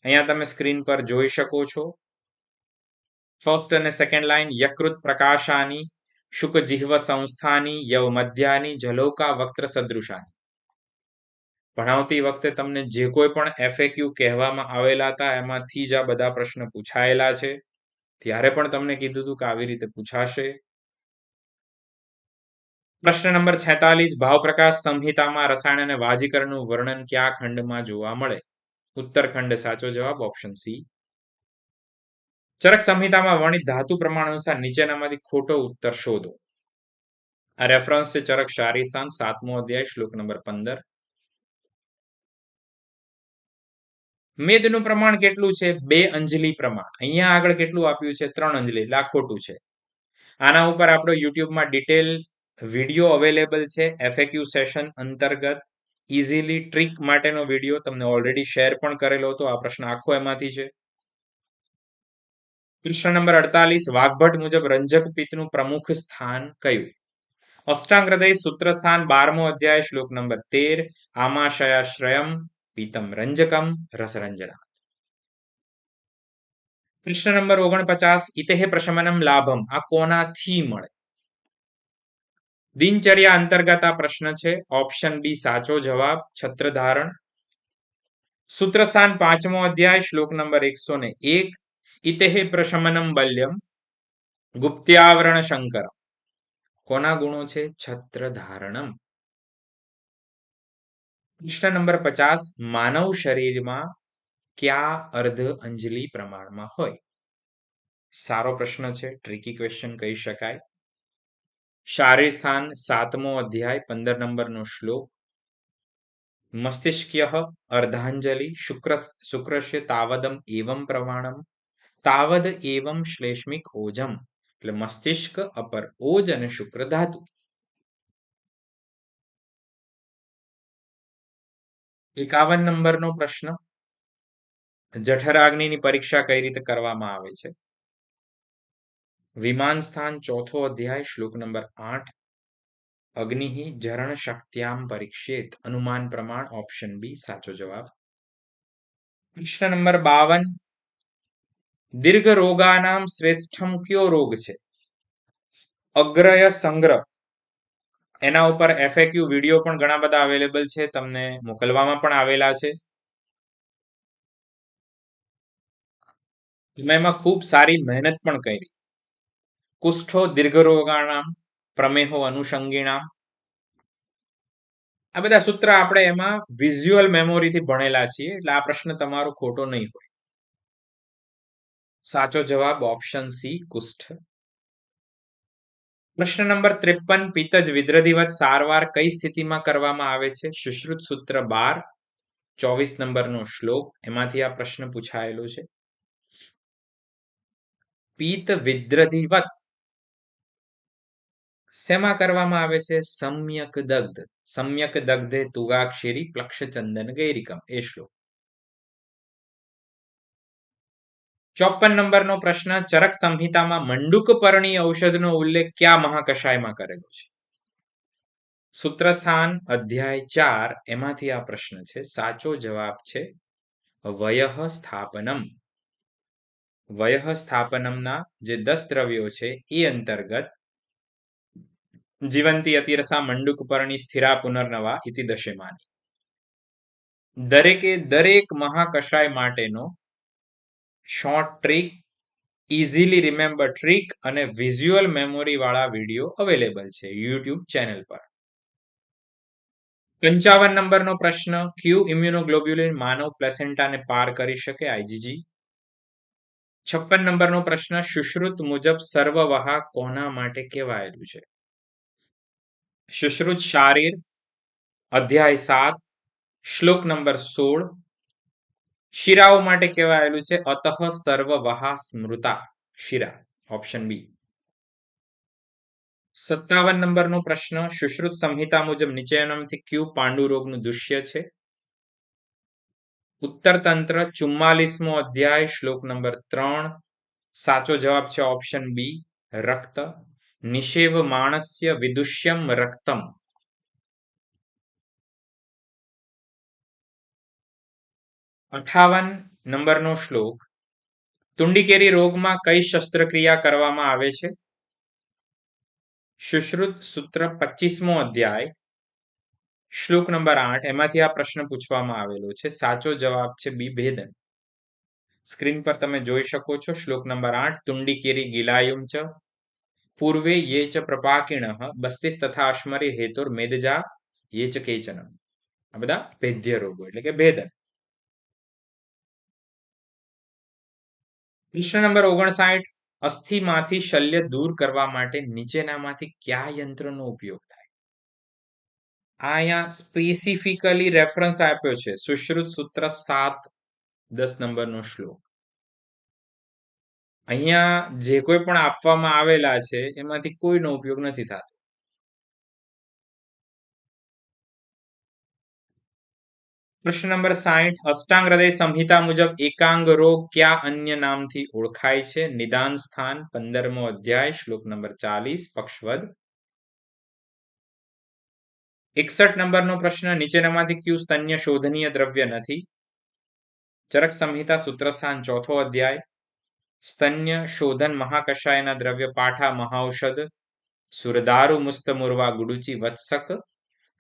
અહીંયા તમે સ્ક્રીન પર જોઈ શકો છો. ફર્સ્ટ અને સેકન્ડ લાઈન, યકૃત પ્રકાશાની શુક જીહ્વ સંસ્થાની યવ મધ્યાની જલોકા વક્ત્ર સદૃશાની. ભણાવતી વખતે તમને જે કોઈ પણ એફએક્યુ કહેવામાં આવેલા હતા એમાંથી જ આ બધા પ્રશ્ન પૂછાયેલા છે. ત્યારે પણ તમને કીધું હતું કે આવી રીતે પૂછાશે. પ્રશ્ન નંબર 46, ભાવપ્રકાશ સંહિતામાં રસાયણ અને વાજીકરણનું વર્ણન કયા ખંડમાં જોવા મળે? ઉત્તરખંડ સાચો જવાબ. Option C. ચરક સંહિતામાં વર્ણિત ધાતુ પ્રમાણ અનુસાર નીચેનામાંથી ખોટો ઉત્તર શોધો. આ રેફરન્સ છે ચરક શારી સ્થાન 7મો અધ્યાય શ્લોક નંબર 15. મેદનું પ્રમાણ કેટલું છે? 2 અંજલિ પ્રમાણ. અહીંયા આગળ કેટલું આપ્યું છે? 3 અંજલિ, એટલે આ ખોટું છે. આના ઉપર આપણો યુટ્યુબમાં ડિટેલ વિડીયો અવેલેબલ છે એફએક્યુ સેશન અંતર્ગત. ઇઝીલી ટ્રીક માટેનો વિડીયો તમને ઓલરેડી શેર પણ કરેલો હતો. આ પ્રશ્ન આખો એમાંથી છે. પ્રશ્ન નંબર 48, વાઘભટ મુજબ રંજક પિત્તનું પ્રમુખ સ્થાન કયું? અષ્ટાંગ હૃદય સૂત્ર સ્થાન 12મો અધ્યાય શ્લોક નંબર 13. આમાશયાશ્રયમ પીતમ રંજકમ રસરંજના. પ્રશ્ન નંબર 49, ઇતેહ પ્રશમનમ લાભમ આ કોનાથી મળે? દિનચર્યા અંતર્ગત આ પ્રશ્ન છે. ઓપ્શન બી સાચો જવાબ, છત્રધારણ. સૂત્ર સ્થાન 5મો અધ્યાય શ્લોક નંબર 101. ઇતેહ પ્રશમનમ બલ્યમ ગુપ્ત્યાવરણ શંકર. કોના ગુણો છે? છત્રધારણમ. પ્રશ્ન નંબર 50, માનવ શરીરમાં કયા અર્ધ અંજલિ પ્રમાણમાં હોય? સારો પ્રશ્ન છે, ટ્રિકી ક્વેશ્ચન કહી શકાય. શારીર સ્થાન 7મો અધ્યાય 15 નંબરનો શ્લોક. મસ્તિષ્ક્ય અર્ધાંજલિ શુક્રસ્ય તાવદમ એવમ પ્રમાણમ તાવદ એવમ શ્લેષ્મિક ઓજમ. એટલે મસ્તિષ્ક, અપર ઓજ અને શુક્ર ધાતુ. 51 નંબરનો પ્રશ્ન, જઠરાગ્નિની પરીક્ષા કઈ રીતે કરવામાં આવે છે? વિમાન સ્થાન ચોથો અધ્યાય શ્લોક નંબર 8. અગ્નિ જરણ શક્ત્યામ પરીક્ષિત. અનુમાન પ્રમાણ. ઓપ્શન બી સાચો જવાબ. પ્રશ્ન નંબર 52, દીર્ઘ રોગાનામ શ્રેષ્ઠમ કયો રોગ છે? અગ્રય સંગ્રહ. એના ઉપર એફએક્યુ વિડીયો પણ ઘણા બધા અવેલેબલ છે, તમને મોકલવામાં પણ આવેલા છે. મેં એમાં ખૂબ સારી મહેનત પણ કરી. કુષ્ઠો દીર્ઘ રોગાણામ પ્રમેહો અનુષંગીણામ. આ બધા સૂત્ર આપણે એમાં વિઝ્યુઅલ મેમોરીથી ભણેલા છીએ, એટલે આ પ્રશ્ન તમારો ખોટો નહીં હોય. સાચો જવાબ ઓપ્શન સી, કુષ્ઠ. પ્રશ્ન નંબર 53, પિત્તજ વિદ્રધિવત સારવાર કઈ સ્થિતિમાં કરવામાં આવે છે? સુશ્રુત સૂત્ર 12, 24 નંબરનો શ્લોક, એમાંથી આ પ્રશ્ન પૂછાયેલો છે. પિત્ત વિદ્રધિવત શેમાં કરવામાં આવે છે? સમ્યક દગ્ધ. સમ્યક દગ્ધે તુગાક્ષરી પ્લક્ષચંદન ગૈરિકમ, એ શ્લોક. 54 નંબરનો પ્રશ્ન, ચરક સંહિતામાં મંડુક પર્ણી ઔષધનો ઉલ્લેખ કયા મહાકશાયમાં કરેલો છે? સૂત્રસ્થાન અધ્યાય 4, એમાંથી આ પ્રશ્ન છે. સાચો જવાબ છે વયઃ સ્થાપનમ. વયઃ સ્થાપનમના જે 10 દ્રવ્યો છે એ અંતર્ગત જીવંતી અતિરસા મંડુક પરણી સ્થિરા પુનર્નવા ઇતિ દશેમાની. દરેક મહાકષાય માટેનો short trick, easily remember trick અને વિઝ્યુઅલ મેમોરી વાળા વિડીયો અવેલેબલ છે યુટ્યુબ ચેનલ પર. 55 નંબરનો પ્રશ્ન, ક્યુ ઇમ્યુનોગ્લોબ્યુલિન માનવ પ્લેસેન્ટાને પાર કરી શકે? આઈજીજી. 56 નંબરનો પ્રશ્ન, સુશ્રુત મુજબ સર્વવહા કોના માટે કહેવાયેલું છે? સુશ્રુત શારીર, અધ્યાય 7, શ્લોક નંબર 16. શિરાઓ માટે કહેવાયેલું છે અતઃ સર્વવહા સ્મૃતા, શિરા, ઓપ્શન બી. 57 નંબરનો પ્રશ્ન, સુશ્રુત સંહિતા મુજબ નીચેનામાંથી ક્યુ પાંડુ રોગનું દૃશ્ય છે? ઉત્તરતંત્ર 44મો અધ્યાય, શ્લોક નંબર 3. સાચો જવાબ છે ઓપ્શન બી, રક્ત. નિષેવ માણસ્ય વિદુષ્યમ રક્તમ. 58 નંબરનો શ્લોક, તુંડીકેરી રોગમાં કઈ શસ્ત્રક્રિયા કરવામાં આવે છે? સુશ્રુત સૂત્ર 25મો અધ્યાય, શ્લોક નંબર 8. એમાંથી આ પ્રશ્ન પૂછવામાં આવેલો છે. સાચો જવાબ છે બી, ભેદન. સ્ક્રીન પર તમે જોઈ શકો છો શ્લોક નંબર 8, તુંડીકેરી ગિલાયુમ ચ પૂર્વે યે ચ પ્રપાકિણઃ બસ્તિસ તથા અશ્મરી હેતુર મેદજા યે ચ કેચનમ. આ બધા ભેદ્ય રોગો એટલે કે ભેદન. પ્રશ્ન નંબર 59, અસ્થિમાંથી શલ્ય દૂર કરવા માટે નીચેનામાંથી કયા યંત્રનો ઉપયોગ થાય? આ અહીંયા સ્પેસિફિકલી રેફરન્સ આપ્યો છે સુશ્રુત સૂત્ર 7, 10 નંબરનો શ્લોક. અહીંયા જે કોઈ પણ આપવામાં આવેલા છે એમાંથી કોઈનો ઉપયોગ નથી થતો. પ્રશ્ન નંબર 60, અષ્ટાંગ હૃદય સંહિતા મુજબ એકાંગ રોગ કયા અન્ય નામથી ઓળખાય છે? નિદાન સ્થાન 15મો અધ્યાય, શ્લોક નંબર 40, પક્ષવદ. 61 નંબરનો પ્રશ્ન, નીચેનામાંથી કયું સ્તન્ય શોધનીય દ્રવ્ય નથી? ચરક સંહિતા સૂત્રસ્થાન 4થો અધ્યાય, સ્તન્ય શોધન મહાકષાયના દ્રવ્ય પાઠા મહાઔષધ સુરદારુ મુસ્તમુરવા ગુડુચી વત્સક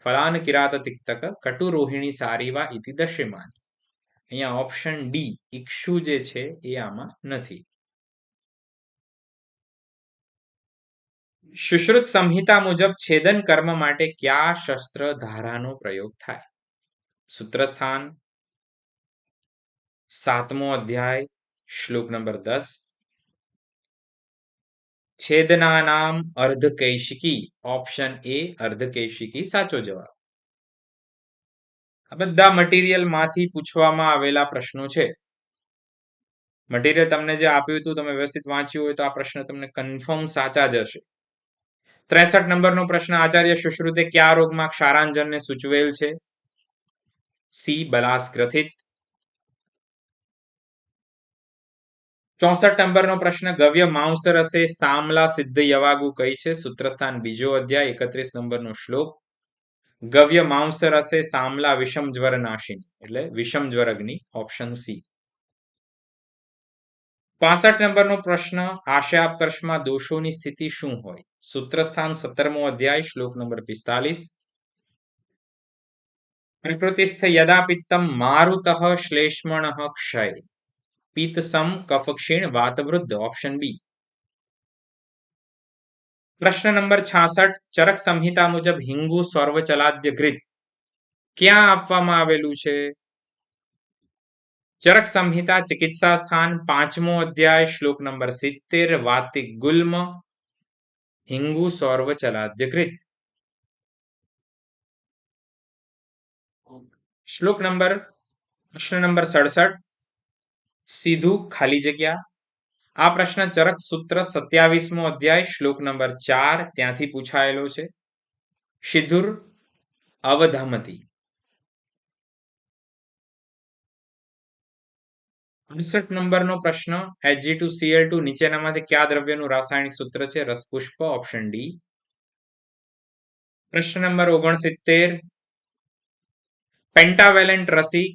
ફલાન કિરાત તિક્તક કટુરોહિણી સારીવા ઇતિ દશ્યમાની. અહીંયા ઓપ્શન ડી ઇક્ષુ જે છે એ આમાં નથી. સુશ્રુત સંહિતા મુજબ છેદન કર્મ માટે કયા શસ્ત્ર ધારાનો પ્રયોગ થાય? સૂત્રસ્થાન 7મો અધ્યાય, શ્લોક નંબર 10. છેદનાનામ અર્ધકૈશિકી, ઓપ્શન એ અર્ધકૈશિકી સાચો જવાબ. આ બધા મટીરિયલ માંથી પૂછવામાં આવેલા પ્રશ્નો છે. મટીરિયલ તમને જે આપ્યું હતું તમે વ્યવસ્થિત વાંચ્યું હોય તો આ પ્રશ્ન તમને કન્ફર્મ સાચા જ હશે. 63 નંબરનો પ્રશ્ન, આચાર્ય સુશ્રુતે કયા રોગમાં ક્ષારાંજનને સૂચવેલ છે? સી બલાસ ગ્રથિત. 64 નંબરનો પ્રશ્ન, ગવ્ય માંસ રસે સામલા સિદ્ધ યવાગુ કઈ છે? સૂત્રસ્થાન 2જો અધ્યાય, 31 નંબરનો શ્લોક. ગવ્ય માંસ રસે સામલા વિષમ જ્વર નાશિની એટલે વિષમ જ્વર અગ્નિ, ઓપ્શન સી. 65 નંબરનો પ્રશ્ન, આશયાપકર્ષમાં દોષોની સ્થિતિ શું હોય? સૂત્રસ્થાન 17મો અધ્યાય, શ્લોક નંબર 45. પ્રકૃતિસ્થ યદા પિત્તમ મારુતઃ શ્લેષ્મણઃ ક્ષય પિત્ત સમ કફ ક્ષીણ વાતવૃદ્ધ, ઓપ્શન બી. પ્રશ્ન નંબર 66, ચરક સંહિતા મુજબ હિંગુ સર્વચલાદ્ય ઘૃત ક્યાં આપવામાં આવેલું છે? ચરક સંહિતા ચિકિત્સા સ્થાન 5મો અધ્યાય, શ્લોક નંબર 70, વાતિક ગુલ્મ હિંગુ સર્વચલાદ્ય ઘૃત. શ્લોક નંબર પ્રશ્ન નંબર 67, સીધું ખાલી જગ્યા. આ પ્રશ્ન ચરક સૂત્ર 27મો અધ્યાય, શ્લોક નંબર 4 ત્યાંથી પૂછાયેલો છે. સિધુર અવધમતી. 68 નંબરનો પ્રશ્ન, Hg2Cl2 નીચેનામાંથી કયા દ્રવ્યનું રાસાયણિક સૂત્ર છે? રસપુષ્પ, ઓપ્શન ડી. પ્રશ્ન નંબર 69, પેન્ટાવેલેન્ટ રસી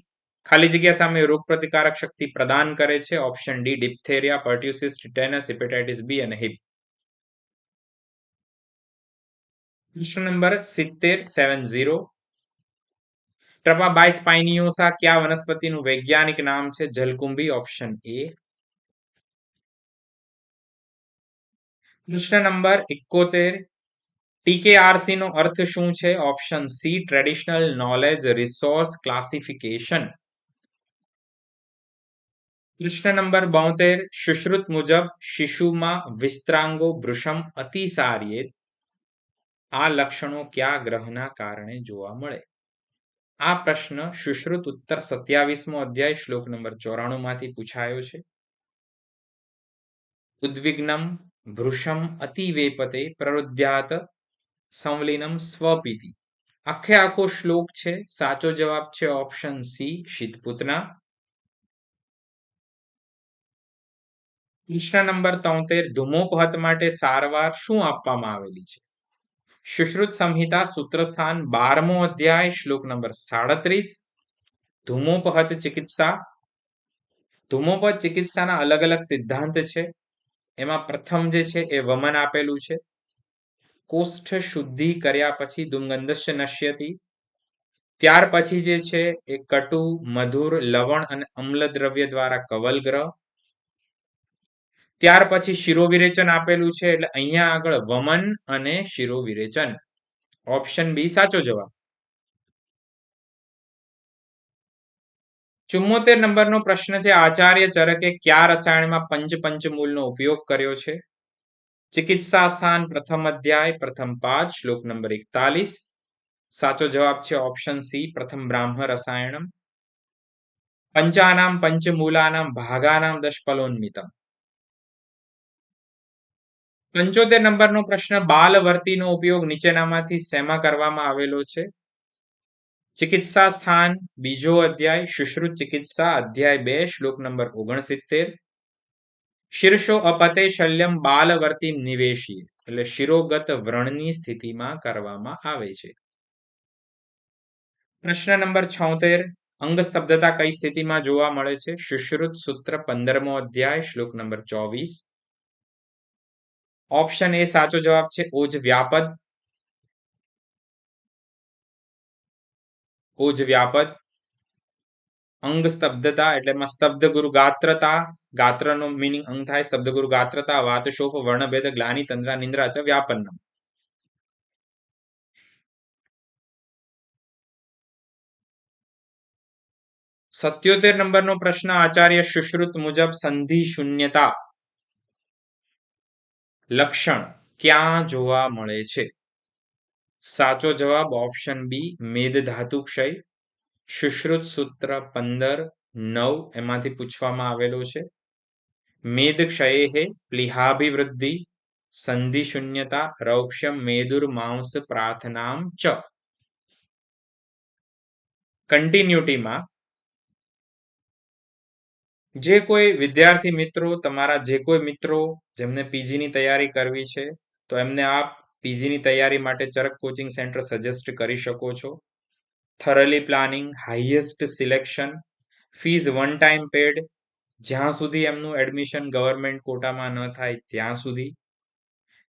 ખાલી જગ્યા સામે રોગ પ્રતિકારક શક્તિ પ્રદાન કરે છે. Option D diphtheria, pertussis, tetanus, hepatitis B અને હિપ. પ્રશ્ન નંબર 70 ટ્રપા સ્પાઇનિયોસા કયા વનસ્પતિનું વૈજ્ઞાનિક નામ છે? જલકુંભી. Option A. પ્રશ્ન નંબર 71 TKRC નો અર્થ શું છે? Option C traditional knowledge resource classification. પ્રશ્ન નંબર 72 સુશ્રુત મુજબ શિશુમાં વિસ્તરાંગો વૃષમ અતિસાર્યેત આ લક્ષણો કયા ગ્રહના કારણે જોવા મળે? આ પ્રશ્ન સુશ્રુત ઉત્તર 27મો અધ્યાય શ્લોક નંબર 94 માંથી પૂછાયો છે. ઉદ્વિગ્નમ વૃષમ અતિવેપતે પ્રરુદ્યાત સંવલિનમ સ્વપીતિ. આખો શ્લોક છે. સાચો જવાબ છે ઓપ્શન સી શીતપુતના. પ્રશ્ન નંબર 73 ધૂમોપહત માટે સારવાર શું આપવામાં આવેલી છે? સુશ્રુત સંહિતા સૂત્રસ્થાન 12મો અધ્યાય શ્લોક નંબર 37. ધૂમોપહત ચિકિત્સા. ધૂમોપહત ચિકિત્સાના અલગ અલગ સિદ્ધાંત છે. એમાં પ્રથમ જે છે એ વમન આપેલું છે. કોષ્ઠ શુદ્ધિ કર્યા પછી ધૂમગંધસ્ય નશ્યતિ. ત્યાર પછી જે છે એ કટુ, મધુર, લવણ અને અમ્લ દ્રવ્ય દ્વારા કવલગ્રહ. ત્યાર પછી શિરોવિરેચન આપેલું છે. એટલે અહીંયા આગળ વમન અને શિરોવિરેચન. ઓપ્શન બી સાચો જવાબ. 74 નંબરનો પ્રશ્ન છે. આચાર્ય ચરકે કયા રસાયણમાં પંચમૂલનો ઉપયોગ કર્યો છે? ચિકિત્સા સ્થાન પ્રથમ અધ્યાય પ્રથમ પાઠ શ્લોક નંબર 41. સાચો જવાબ છે ઓપ્શન સી પ્રથમ બ્રાહ્મ રસાયણમ. પંચાનામ પંચમૂલાનામ ભાગાનામ દશફલોન્મિતમ. 75 નંબરનો પ્રશ્ન બાલવર્તીનો ઉપયોગ નીચેનામાંથી શેમાં કરવામાં આવેલો છે? ચિકિત્સા સ્થાન બીજો અધ્યાય સુશ્રુત ચિકિત્સા અધ્યાય 2 શ્લોક નંબર 69. શીર્ષો અપતે શલ્યમ બાલવર્તી નિવેશી. એટલે શિરોગત વ્રણની સ્થિતિમાં કરવામાં આવે છે. પ્રશ્ન નંબર 76 અંગ સ્તબ્ધતા કઈ સ્થિતિમાં જોવા મળે છે? સુશ્રુત સૂત્ર 15મો અધ્યાય શ્લોક નંબર 24. ઓપ્શન એ સાચો જવાબ છે ઓજ વ્યાપદ. ઓજ વ્યાપદ. અંગ સ્તબ્ધતા એટલે એમાં સ્તબ્ધ ગુરુ ગાત્રતા. ગાત્રનો મીનિંગ અંગ થાય. સ્તબ્ધ ગુરુ ગાત્રતા વાતશોફ વર્ણભેદ ગ્લાની તંદ્રા નિંદ્રા ચ વ્યાપન્નમ. સત્યોતેર નંબરનો પ્રશ્ન આચાર્ય સુશ્રુત મુજબ સંધિ શૂન્યતા લક્ષણ ક્યાં જોવા મળે છે? સાચો જવાબ ઓપ્શન બી મેદ ધાતુ ક્ષય. સુશ્રુત સૂત્ર 15-9 એમાંથી પૂછવામાં આવેલો છે. મેદ ક્ષયે પ્લિહાભિવૃદ્ધિ સંધિ શૂન્યતા રૌક્ષ્યમ મેદુર માંસ પ્રાર્થનામ ચ. કન્ટિન્યુટીમાં જે કોઈ વિદ્યાર્થી મિત્રો તમારા જે કોઈ મિત્રો જેમને પીજીની તૈયારી કરવી છે તો એમને આપ પીજીની તૈયારી માટે ચરક કોચિંગ સેન્ટર સજેસ્ટ કરી શકો છો. Thoroughly planning, highest selection, fees one time paid, જ્યાં સુધી એમનું એડમિશન ગવર્મેન્ટ કોટામાં ન થાય ત્યાં સુધી.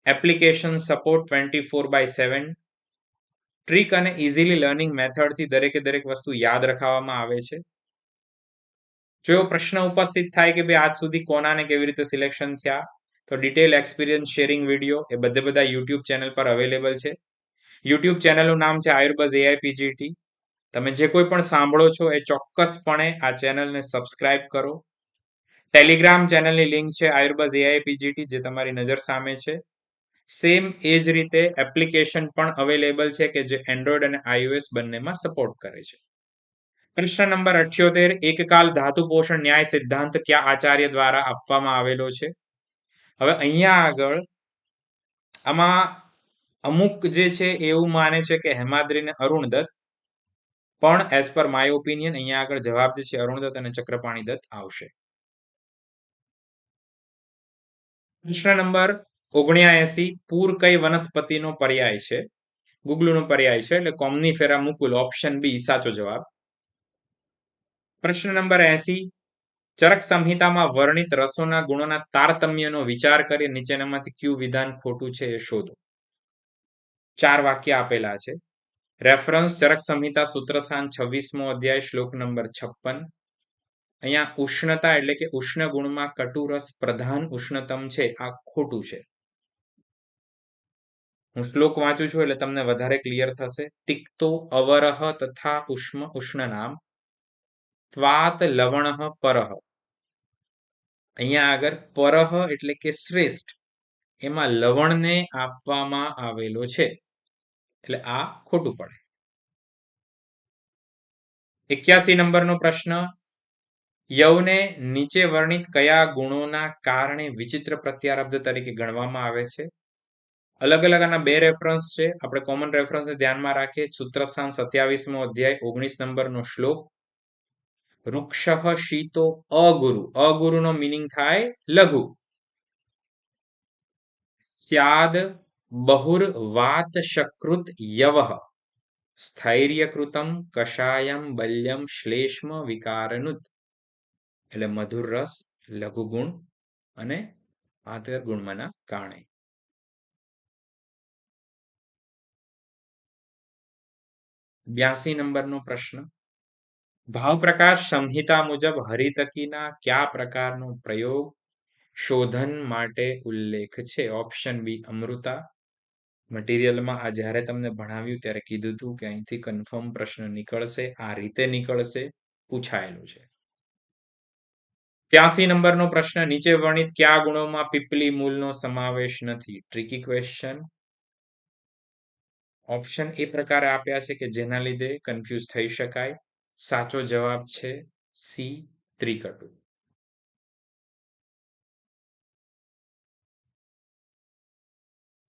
Application support 24/7. ટ્રીક અને ઇઝીલી લર્નિંગ મેથડથી દરેક વસ્તુ યાદ રખાવવામાં આવે છે. જો એવો પ્રશ્ન ઉપસ્થિત થાય કે ભાઈ આજ સુધી કોનાને કેવી રીતે સિલેક્શન થયા તો ડિટેલ એક્સપિરિયન્સ શેરિંગ વિડીયો એ બધા યુટ્યુબ ચેનલ પર અવેલેબલ છે. યુટ્યુબ ચેનલનું નામ છે આયુર્બઝ એઆઈપીજીટી. તમે જે કોઈ પણ સાંભળો છો એ ચોક્કસપણે આ ચેનલને સબસ્ક્રાઇબ કરો. ટેલિગ્રામ ચેનલની લિંક છે આયુર્બઝ એઆઈપીજીટી જે તમારી નજર સામે છે. સેમ એ જ રીતે એપ્લિકેશન પણ અવેલેબલ છે કે જે એન્ડ્રોઇડ અને iOS બંનેમાં સપોર્ટ કરે છે. પ્રશ્ન નંબર 78 એકકાલ ધાતુ પોષણ ન્યાય સિદ્ધાંત કયા આચાર્ય દ્વારા આપવામાં આવેલો છે? હવે અહીંયા આગળ આમાં અમુક જે છે એવું માને છે કે હેમાદ્રી ને અરુણદત્ત, પણ એઝ પર માય ઓપિનિયન અહીંયા આગળ જવાબ જે છે અરુણદત્ત અને ચક્રપાણી દત્ત આવશે. પ્રશ્ન નંબર 79 પૂર કઈ વનસ્પતિનો પર્યાય છે? ગુગલુનો પર્યાય છે એટલે કોમ્નીફેરા મુકુલ. ઓપ્શન બી સાચો જવાબ. પ્રશ્ન નંબર 80, ચરક સંહિતામાં વર્ણિત રસોના ગુણોના તારતમ્યનો વિચાર કરી નીચેનામાંથી કયું વિધાન ખોટું છે એ શોધો. 4 વાક્ય આપેલા છે. રેફરન્સ ચરક સંહિતા સૂત્રસ્થાન 26મો અધ્યાય શ્લોક નંબર 56. અહીંયા ઉષ્ણતા એટલે કે ઉષ્ણ ગુણમાં કટુરસ પ્રધાન ઉષ્ણતમ છે, આ ખોટું છે. હું શ્લોક વાંચું છું એટલે તમને વધારે ક્લિયર થશે. તિક્તો અવરહ તથા ઉષ્ણનામ ત્વાત લવણ પરહ. અહીંયા આગળ પરહ એટલે કે શ્રેષ્ઠ, એમાં લવણને આપવામાં આવેલો છે એટલે આ ખોટું પડે. 81 નંબરનો પ્રશ્ન, યવને નીચે વર્ણિત કયા ગુણોના કારણે વિચિત્ર પ્રત્યારબ્ધ તરીકે ગણવામાં આવે છે? અલગ અલગ આના બે રેફરન્સ છે. આપણે કોમન રેફરન્સને ધ્યાનમાં રાખીએ. સૂત્રસ્થાન 27મો અધ્યાય 19 નંબરનો શ્લોક. વૃક્ષઃ શીતો અગુરુ, અગુરુનો મીનિંગ થાય લઘુ. સ્યાદ બહુર વાત શકૃત યવઃ સ્થૈર્યકૃતમ કષાયમ બલ્યમ શ્લેષ્મ વિકારનુત. એટલે મધુર રસ, લઘુ ગુણ અને આધર ગુણમાંના કારણે. 82 નંબરનો પ્રશ્ન, ભાવપ્રકાશ સંહિતા મુજબ હરિતકીના કયા પ્રકારનો પ્રયોગ શોધન માટે ઉલ્લેખ છે? Option B Amrita. મટીરિયલમાં આ જ્યારે તમને ભણાવ્યું ત્યારે કીધું હતું કે અહીંથી કન્ફર્મ પ્રશ્ન નીકળશે, આ રીતે નીકળશે, પૂછાયેલું છે. 83 નંબરનો પ્રશ્ન, નીચે વર્ણિત કયા ગુણોમાં પીપલી મૂળનો સમાવેશ નથી? Tricky question. ઓપ્શન એ પ્રકારે આપ્યા છે કે જેના લીધે કન્ફ્યુઝ થઈ શકાય. સાચો જવાબ છે સી, ત્રિકટુ.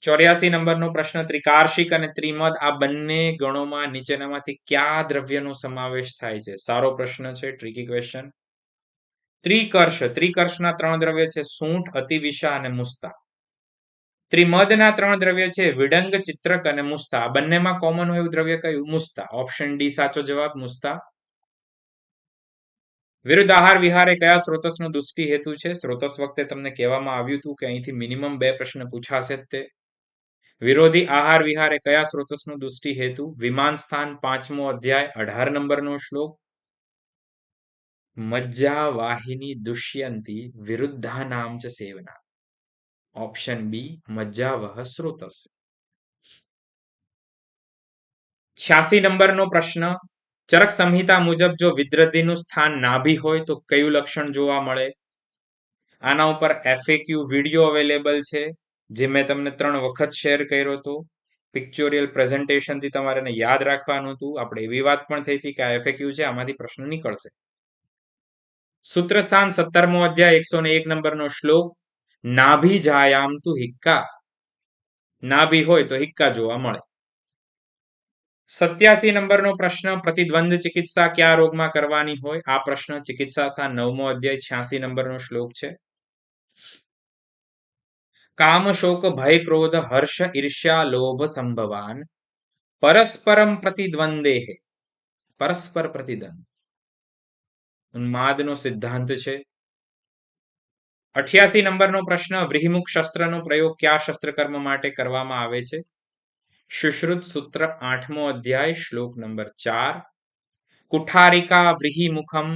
84 નંબરનો પ્રશ્ન, ત્રિકાર્ષિક અને ત્રિમદ આ બંને ગણોમાં નીચેનામાંથી કયા દ્રવ્યનો સમાવેશ થાય છે? સારો પ્રશ્ન છે, ટ્રિકી ક્વેશ્ચન. ત્રિકર્ષ, ત્રિકર્ષના 3 દ્રવ્ય છે, સૂંઠ, અતિવિષા અને મુસ્તા. ત્રિમદના 3 દ્રવ્ય છે, વિડંગ, ચિત્રક અને મુસ્તા. આ બંનેમાં કોમન હોય એવું દ્રવ્ય કયું? મુસ્તા. ઓપ્શન ડી સાચો જવાબ, મુસ્તા. વિરુદ્ધ આહાર વિહાર એ કયા સ્ત્રોતસનો દુષ્ટિ હેતુ છે? સ્ત્રોતસ વખતે તમને કહેવામાં આવ્યું હતું કે અહીંથી મિનિમમ 2 પ્રશ્ન પૂછાશે જ તે. વિરોધી આહાર વિહાર એ કયા સ્ત્રોતસનો દુષ્ટિ હેતુ? વિમાન સ્થાન 5મો અધ્યાય 18 નંબરનો શ્લોક. મજ્જા વાહિની દુષ્યંતી વિરુદ્ધાનામ ચ સેવના. Option B મજ્જાવહ સ્રોતસ. 86 નંબરનો પ્રશ્ન, ચરક સંહિતા મુજબ જો વિદ્રધીનું સ્થાન નાભી હોય તો કયું લક્ષણ જોવા મળે? આના ઉપર FAQ વિડીયો અવેલેબલ છે, જે મેં તમને 3 વખત શેર કર્યો હતો. પિક્ચોરિયલ પ્રેઝન્ટેશનથી તમારે યાદ રાખવાનું હતું. આપણે એવી વાત પણ થઈ હતી કે આ FAQ છે, આમાંથી પ્રશ્ન નીકળશે. સૂત્રસ્થાન 17મો અધ્યાય 101 નંબરનો શ્લોક. નાભી જાયામ તુ હિક્કા. નાભી હોય તો હિક્કા જોવા મળે. 87 નંબરનો પ્રશ્ન, પ્રતિદ્વંદ ચિકિત્સા કયા રોગમાં કરવાની હોય? આ પ્રશ્ન ચિકિત્સા સ્થાન 9મો અધ્યાય 86 નંબરનો શ્લોક છે. કામ શોક ભય ક્રોધ હર્ષ ઈર્ષ્યા લોભ સંભવાન પરસ્પરમ પ્રતિદ્વંદેહ. પરસ્પર પ્રતિદ્વંદ ઉન્માદનો સિદ્ધાંત છે. 88 નંબરનો પ્રશ્ન, વ્રીહિમુખ શસ્ત્રનો પ્રયોગ કયા શસ્ત્રકર્મ માટે કરવામાં આવે છે? સુશ્રુત સૂત્ર 8મો અધ્યાય શ્લોક નંબર 4. કુઠારિકા વ્રીહિમુખમ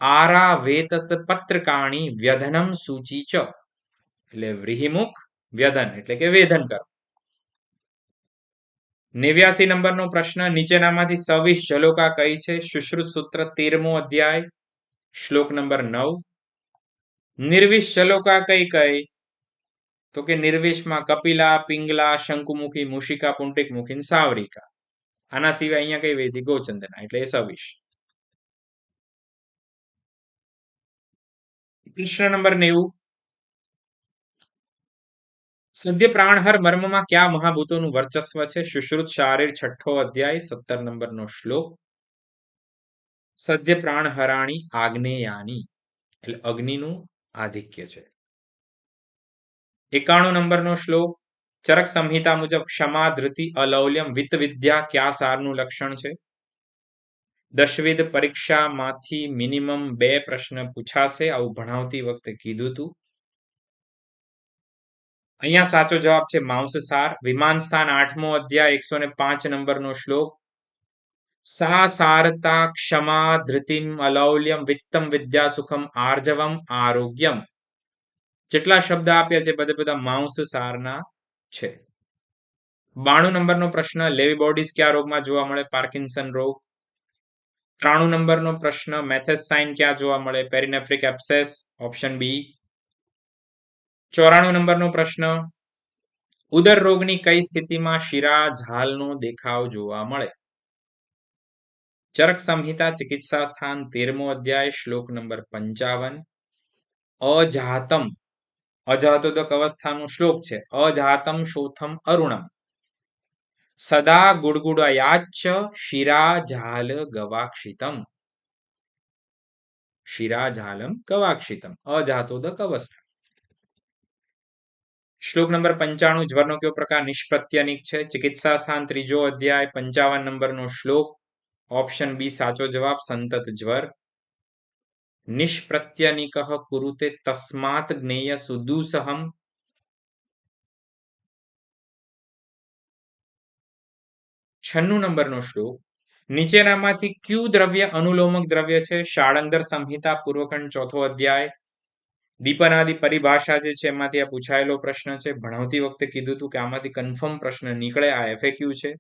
આરા વેતસ પત્રકાણી વ્યધનમ સૂચિ ચ. એટલે વ્રીહિમુખ વ્યધન એટલે કે વેધન કર્મ. 89 નંબરનો પ્રશ્ન, નીચેનામાંથી સવિશ જલોકા કઈ છે? સુશ્રુત સૂત્ર 13મો અધ્યાય શ્લોક નંબર 9. નિર્વિશ જલોકા કઈ કઈ? તો કે નિર્વિશમાં કપિલા, પિંગલા, શંકુમુખી, મુશિકા, પુંટિકમુખી, સાવરિકા. આના સિવાય અહીંયા કઈ વૈધી? ગોચંદના, એટલે એ સવિશ. પ્રશ્ન નંબર 90, સદ્ય પ્રાણહર મર્મમાં કયા મહાભૂતોનું વર્ચસ્વ છે? સુશ્રુત શારીર 6ઠ્ઠો અધ્યાય 17 નંબરનો શ્લોક. સદ્ય પ્રાણહરાણી આગ્નેયાની, એટલે અગ્નિનું આધિક્ય છે. 91 નંબરનો શ્લોક, ચરક સંહિતા મુજબ ક્ષમા, ધૃતિ, અલૌલ્યમ, વિત્ત વિદ્યા કયા સારનું લક્ષણ છે? દશવિધ પરીક્ષામાંથી મિનિમમ 2 પ્રશ્ન પૂછાશે, આવું ભણાવતી વખતે કીધું હતું. અહીંયા સાચો જવાબ છે માંસસાર. વિમાન સ્થાન 8મો અધ્યાય 105 નંબરનો શ્લોક. સા સારતા ક્ષમા ધૃતિમ અલૌલ્યમ વિત્તમ વિદ્યા સુખમ આર્જવમ આરોગ્યમ. જેટલા શબ્દ આપ્યા છે બધા માંસસારના છે. 92 નંબરનો પ્રશ્ન. લેવી બોડીઝ કયા રોગમાં જોવા મળે? પાર્કિન્સન રોગ. 93 નંબરનો પ્રશ્ન. મેથેસાઇન ક્યાં જોવા મળે? પેરિનેફ્રિક એબ્સેસ, ઓપ્શન બી. 94 નંબરનો પ્રશ્ન. ઉદર રોગની કઈ સ્થિતિમાં શિરા ઝાલનો દેખાવ જોવા મળે? ચરક સંહિતા ચિકિત્સા સ્થાન 13મો અધ્યાય શ્લોક નંબર 55. અજાતમ, અજાતોદક અવસ્થાનો શ્લોક છે. અજાતમ શોથમ અરુણમ સદા ગુડગુડયાચ્ચ શિરા ઝાલ ગવાક્ષિતમ. શિરા ઝાલમ ગવાક્ષિતમ, અજાતોદક અવસ્થા. શ્લોક નંબર 95. જ્વરનો કયો પ્રકાર? નિષ્પ્રત્યનિક છે. ચિકિત્સા સ્થાન 3જો અધ્યાય 55 નંબરનો શ્લોક, ઓપ્શન બી સાચો જવાબ. સંતત જ્વર. નિષ્પ્રત્યનિક કુરુતે તસ્માત જ્ઞેય સુદુસહમ. 96 નંબરનો શ્લોક. નીચેનામાંથી કયું દ્રવ્ય અનુલોમક દ્રવ્ય છે? શાળંગર સંહિતા પૂર્વખંડ 4થો અધ્યાય. દીપનાદિ પરિભાષા જે છે એમાંથી આ પૂછાયેલો પ્રશ્ન છે. ભણાવતી વખતે કીધું હતું કે આમાંથી કન્ફર્મ પ્રશ્ન નીકળે, આ FAQ છે.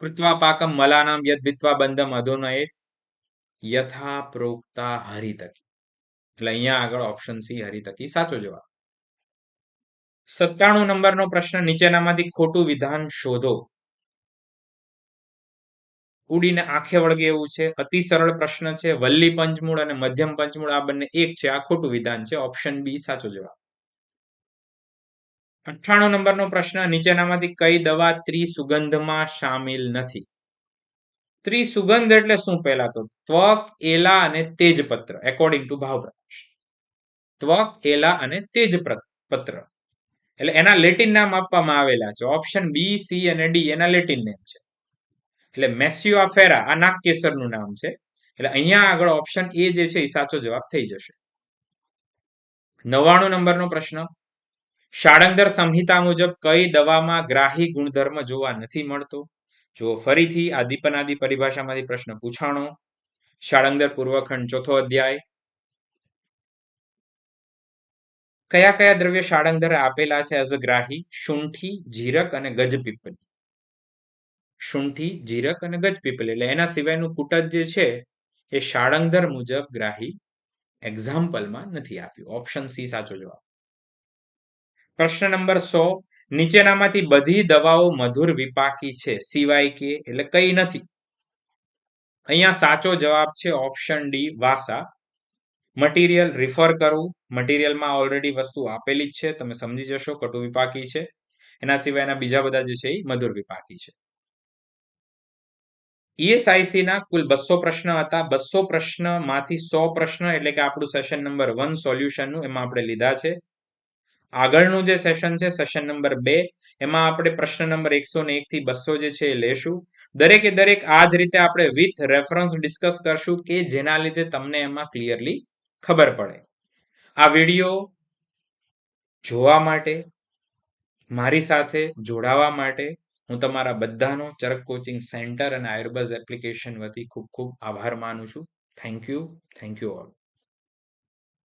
કૃત્વા પાકમ મલાનામ યદ વિત્વા બંધમ અધોનયેત યથા પ્રોક્તા હરિતકી. એટલે અહીંયા આગળ ઓપ્શન સી હરિતકી સાચો જવાબ. 97 નંબરનો પ્રશ્ન. નીચેનામાંથી ખોટું વિધાન શોધો. ઉડીને આંખે વળગે એવું છે. અતિ સરળ પ્રશ્ન છે. વલ્લી પંચમૂળ અને મધ્યમ પંચમૂળ આ બંને એક છે, આ ખોટું વિધાન છે. ઓપ્શન બી સાચો જવાબ. 98 નંબરનો પ્રશ્ન. નીચેનામાંથી કઈ દવા ત્રિસુગંધમાં શામિલ નથી? ત્રિસુગંધ એટલે શું? પહેલા તો ત્વક, એલા અને તેજપત્ર, એકોર્ડિંગ ટુ ભાવપ્રકાશ. ત્વક, એલા અને તેજપત્ર એટલે એના લેટિન નામ આપવામાં આવેલા છે. ઓપ્શન બી, સી અને ડી એના લેટિન નેમ છે. એટલે મેસ્યુઆફેરા આ નાક કેસરનું નામ છે. એટલે અહીંયા આગળ ઓપ્શન એ જે છે એ સાચો જવાબ થઈ જશે. 99 નંબરનો પ્રશ્ન. શાળંગર સંહિતા મુજબ કઈ દવામાં ગ્રાહી ગુણધર્મ જોવા નથી મળતો? જો ફરીથી આ દીપનાદિ પરિભાષામાંથી પ્રશ્ન પૂછાણો. શાળંગર પૂર્વખંડ 4થો અધ્યાય. કયા કયા દ્રવ્ય શાળંગર આપેલા છે એઝ અ ગ્રાહી? શુંઠી, જીરક અને ગજપીપલી. શુંઠી, જીરક અને ગજપીપલી એટલે એના સિવાયનું કુટજ જે છે એ શાળંગર મુજબ ગ્રાહી એક્ઝામ્પલમાં નથી આપ્યું. ઓપ્શન સી સાચો જવાબ. પ્રશ્ન નંબર 100. નીચેનામાંથી બધી દવાઓ મધુર વિપાકી છે સિવાય કે એટલે કઈ નથી? અહીંયા સાચો જવાબ છે ઓપ્શન ડી વાસા. મટીરિયલ રિફર કરવું. મટીરિયલમાં ઓલરેડી વસ્તુ આપેલી જ છે, તમે સમજી જશો કટુ વિપાકી છે. એના સિવાયના બીજા બધા જે છે એ મધુર વિપાકી છે. ESIC ના કુલ 200 પ્રશ્ન હતા. 200 પ્રશ્નમાંથી 100 પ્રશ્ન એટલે કે આપણું સેશન નંબર 1 સોલ્યુશનનું એમાં આપણે લીધા છે. આગળનું જે સેશન છે સેશન નંબર 2 એમાં આપણે પ્રશ્ન નંબર 101 થી 200 જે છે એ લેશું. દરેકે દરેક આ જ રીતે આપણે વિથ રેફરન્સ ડિસ્કસ કરશું કે જેના લીધે તમને એમાં ક્લિયરલી ખબર પડે. આ વિડીયો જોવા માટે, મારી સાથે જોડાવા માટે હું તમારા બધાનો ચરક કોચિંગ સેન્ટર અને આયુર્બઝ એપ્લિકેશન વતી ખૂબ ખૂબ આભાર માનું છું. Thank you all.